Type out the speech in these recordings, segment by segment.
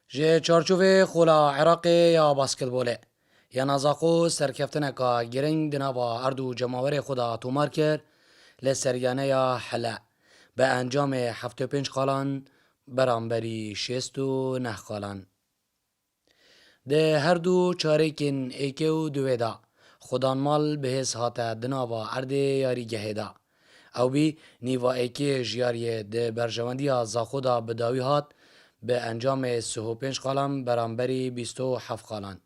جه چارچوب خولا عراق یا باسکتبوله یا نزاخو سرکفتنه که گرنگ دنوا اردو جماور خدا تومار کرد لسریانه یا حلا به انجام 75 خالان برانبری 69 خالان. ده هر دو چارکین ایکه و دویدا خودان مال به حس هاته دنوا ارد یاری گهیدا او بی نیوا ایکه جیاری ده برجواندی زاخودا بداوی هات به انجام 35 خالان برانبری 27 خالان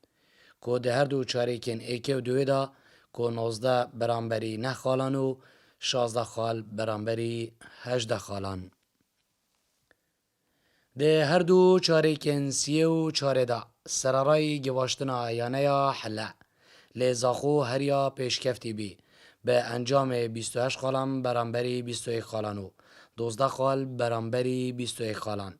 که ده هر دو چارکین ایکه و دویدا که 19 برانبری 9 خالان و 16 خال برانبری 18 خالان. ده هر دو چارکین 34 دا سرارای گواشتنا یانه یا حلا لیزاخو هر یا پیشکفتی بی به انجام 28 خالان برانبری 21 خالان و 12 خال برانبری 21 خالان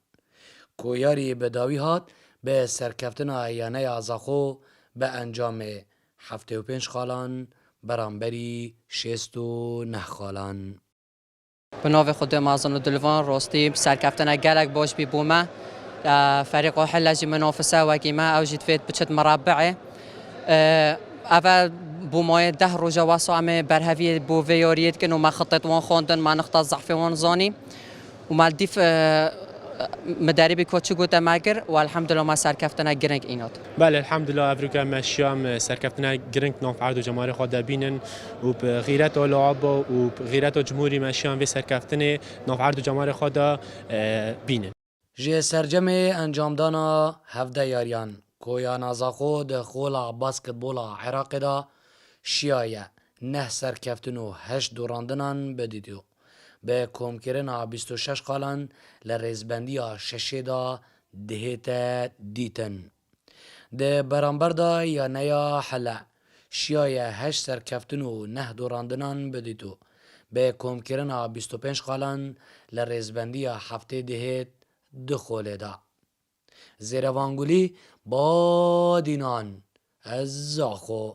کویاری بداوی هات به سرکفتنا یانه یا زاخو به انجام 75 خالان برانبری 69 خالان. به نام خدا معظم دلوان راستی سرکفتن گلک باش بی بومه فريق حلجي منافسه وكيما او جيت فيت بچت مربعه اول بومای 10 روزه واسامه برهوی بو ویاریت که ما خطط وان خواندن ما نقطه ضعف وان زانی و مالدیف مدربی کوچو گوته مگر و الحمدلله ما سرکفتن گرنگ اینات. بله الحمدلله افریقا مشیام سرکفتن گرنگ ناف عرض و جمهور خود بینن و بغیرت لعاب و بغیرت جمهوری مشیام و سرکفتن ناف عرض و جمهور خود بینن. جه سرجم انجام دانا هفده یاریان کویا نازاخو ده خولا باسکتبولا عراق دا شیایه نه سرکفتن و 8 دوراندنان بدیدیو به کمکرنا 26 خالان لرزبندی 6 دا دهیت دیتن ده برانبر دا یا نیا حلا شیایه 8 سرکفتن و 9 دوراندنان بدیدو به کمکرنا 25 خالان لرزبندی 7 دهیت دخوله دا زیروانگولی با دینان از زاخو